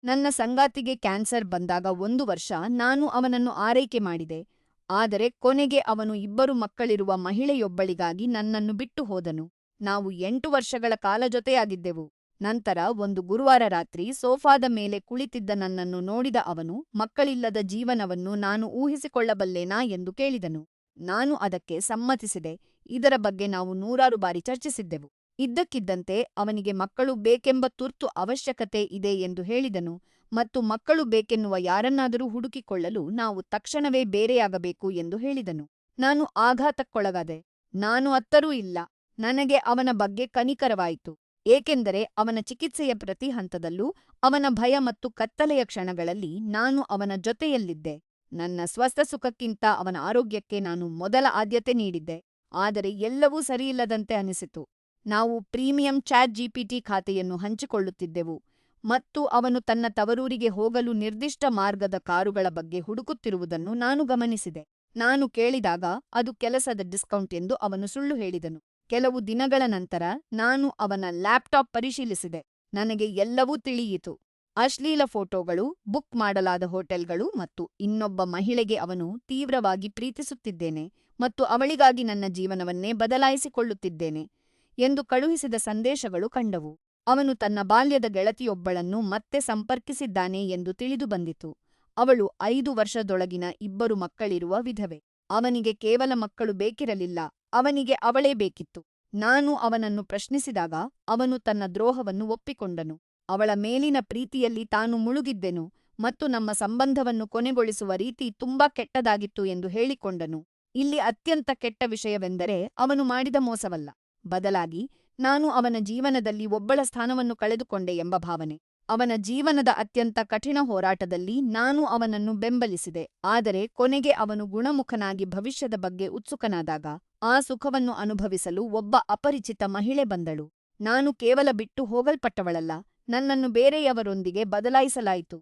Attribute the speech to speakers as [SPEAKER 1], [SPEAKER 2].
[SPEAKER 1] ನನ್ನ ಸಂಗಾತಿಗೆ ಕ್ಯಾನ್ಸರ್ ಬಂದಾಗ 1 ವರ್ಷ ನಾನು ಅವನನ್ನು ಆರೈಕೆ ಮಾಡಿದೆ, ಆದರೆ ಕೊನೆಗೆ ಅವನು 2 ಮಕ್ಕಳಿರುವ ಮಹಿಳೆಯೊಬ್ಬಳಿಗಾಗಿ ನನ್ನನ್ನು ಬಿಟ್ಟು ಹೋದನು. ನಾವು 8 ವರ್ಷಗಳ ಕಾಲ ಜೊತೆಯಾಗಿದ್ದೆವು. ನಂತರ ಒಂದು ಗುರುವಾರ ರಾತ್ರಿ ಸೋಫಾದ ಮೇಲೆ ಕುಳಿತಿದ್ದ ನನ್ನನ್ನು ನೋಡಿದ ಅವನು ಮಕ್ಕಳಿಲ್ಲದ ಜೀವನವನ್ನು ನಾನು ಊಹಿಸಿಕೊಳ್ಳಬಲ್ಲೆನಾ ಎಂದು ಕೇಳಿದನು. ನಾನು ಅದಕ್ಕೆ ಸಮ್ಮತಿಸಿದೆ. ಇದರ ಬಗ್ಗೆ ನಾವು ನೂರಾರು ಬಾರಿ ಚರ್ಚಿಸಿದ್ದೆವು. ಇದ್ದಕ್ಕಿದ್ದಂತೆ ಅವನಿಗೆ ಮಕ್ಕಳು ಬೇಕೆಂಬ ತುರ್ತು ಅವಶ್ಯಕತೆ ಇದೆ ಎಂದು ಹೇಳಿದನು ಮತ್ತು ಮಕ್ಕಳು ಬೇಕೆನ್ನುವ ಯಾರನ್ನಾದರೂ ಹುಡುಕಿಕೊಳ್ಳಲು ನಾವು ತಕ್ಷಣವೇ ಬೇರೆಯಾಗಬೇಕು ಎಂದು ಹೇಳಿದನು. ನಾನು ಆಘಾತಕ್ಕೊಳಗಾದೆ. ನಾನು ಅತ್ತರೂ ಇಲ್ಲ. ನನಗೆ ಅವನ ಬಗ್ಗೆ ಕನಿಕರವಾಯಿತು, ಏಕೆಂದರೆ ಅವನ ಚಿಕಿತ್ಸೆಯ ಪ್ರತಿ ಹಂತದಲ್ಲೂ ಅವನ ಭಯ ಮತ್ತು ಕತ್ತಲೆಯ ಕ್ಷಣಗಳಲ್ಲಿ ನಾನು ಅವನ ಜೊತೆಯಲ್ಲಿದ್ದೆ. ನನ್ನ ಸ್ವಸ್ಥಸುಖಕ್ಕಿಂತ ಅವನ ಆರೋಗ್ಯಕ್ಕೆ ನಾನು ಮೊದಲ ಆದ್ಯತೆ ನೀಡಿದ್ದೆ. ಆದರೆ ಎಲ್ಲವೂ ಸರಿಯಿಲ್ಲದಂತೆ ಅನಿಸಿತು. ನಾವು ಪ್ರೀಮಿಯಂ ಚಾಟ್‌ಜಿಪಿಟಿ ಖಾತೆಯನ್ನು ಹಂಚಿಕೊಳ್ಳುತ್ತಿದ್ದೆವು ಮತ್ತು ಅವನು ತನ್ನ ತವರೂರಿಗೆ ಹೋಗಲು ನಿರ್ದಿಷ್ಟ ಮಾರ್ಗದ ಕಾರುಗಳ ಬಗ್ಗೆ ಹುಡುಕುತ್ತಿರುವುದನ್ನು ನಾನು ಗಮನಿಸಿದೆ. ನಾನು ಕೇಳಿದಾಗ ಅದು ಕೆಲಸದ ಡಿಸ್ಕೌಂಟ್ ಎಂದು ಅವನು ಸುಳ್ಳು ಹೇಳಿದನು. ಕೆಲವು ದಿನಗಳ ನಂತರ ನಾನು ಅವನ ಲ್ಯಾಪ್‌ಟಾಪ್ ಪರಿಶೀಲಿಸಿದೆ. ನನಗೆ ಎಲ್ಲವೂ ತಿಳಿಯಿತು. ಅಶ್ಲೀಲ ಫೋಟೋಗಳು, ಬುಕ್ ಮಾಡಲಾದ ಹೋಟೆಲ್‌ಗಳು ಮತ್ತು ಇನ್ನೊಬ್ಬ ಮಹಿಳೆಗೆ ಅವನು ತೀವ್ರವಾಗಿ ಪ್ರೀತಿಸುತ್ತಿದ್ದೇನೆ ಮತ್ತು ಅವಳಿಗಾಗಿ ನನ್ನ ಜೀವನವನ್ನೇ ಬದಲಾಯಿಸಿಕೊಳ್ಳುತ್ತಿದ್ದೇನೆ ಎಂದು ಕಳುಹಿಸಿದ ಸಂದೇಶಗಳು ಕಂಡವು. ಅವನು ತನ್ನ ಬಾಲ್ಯದ ಗೆಳತಿಯೊಬ್ಬಳನ್ನು ಮತ್ತೆ ಸಂಪರ್ಕಿಸಿದ್ದಾನೆ ಎಂದು ತಿಳಿದುಬಂದಿತು. ಅವಳು 5 ವರ್ಷದೊಳಗಿನ 2 ಮಕ್ಕಳಿರುವ ವಿಧವೆ. ಅವನಿಗೆ ಕೇವಲ ಮಕ್ಕಳು ಬೇಕಿರಲಿಲ್ಲ, ಅವನಿಗೆ ಅವಳೇ ಬೇಕಿತ್ತು. ನಾನು ಅವನನ್ನು ಪ್ರಶ್ನಿಸಿದಾಗ ಅವನು ತನ್ನ ದ್ರೋಹವನ್ನು ಒಪ್ಪಿಕೊಂಡನು. ಅವಳ ಮೇಲಿನ ಪ್ರೀತಿಯಲ್ಲಿ ತಾನು ಮುಳುಗಿದ್ದೆನು ಮತ್ತು ನಮ್ಮ ಸಂಬಂಧವನ್ನು ಕೊನೆಗೊಳಿಸುವ ರೀತಿ ತುಂಬಾ ಕೆಟ್ಟದಾಗಿತ್ತು ಎಂದು ಹೇಳಿಕೊಂಡನು. ಇಲ್ಲಿ ಅತ್ಯಂತ ಕೆಟ್ಟ ವಿಷಯವೆಂದರೆ ಅವನು ಮಾಡಿದ ಮೋಸವಲ್ಲ, ಬದಲಾಗಿ ನಾನು ಅವನ ಜೀವನದಲ್ಲಿ ಒಬ್ಬಳ ಸ್ಥಾನವನ್ನು ಕಳೆದುಕೊಂಡೆ ಎಂಬ ಭಾವನೆ. ಅವನ ಜೀವನದ ಅತ್ಯಂತ ಕಠಿಣ ಹೋರಾಟದಲ್ಲಿ ನಾನು ಅವನನ್ನು ಬೆಂಬಲಿಸಿದೆ, ಆದರೆ ಕೊನೆಗೆ ಅವನು ಗುಣಮುಖನಾಗಿ ಭವಿಷ್ಯದ ಬಗ್ಗೆ ಉತ್ಸುಕನಾದಾಗ, ಆ ಸುಖವನ್ನು ಅನುಭವಿಸಲು ಒಬ್ಬ ಅಪರಿಚಿತ ಮಹಿಳೆ ಬಂದಳು. ನಾನು ಕೇವಲ ಬಿಟ್ಟು ಹೋಗಲ್ಪಟ್ಟವಳಲ್ಲ, ನನ್ನನ್ನು ಬೇರೆಯವರೊಂದಿಗೆ ಬದಲಾಯಿಸಲಾಯಿತು.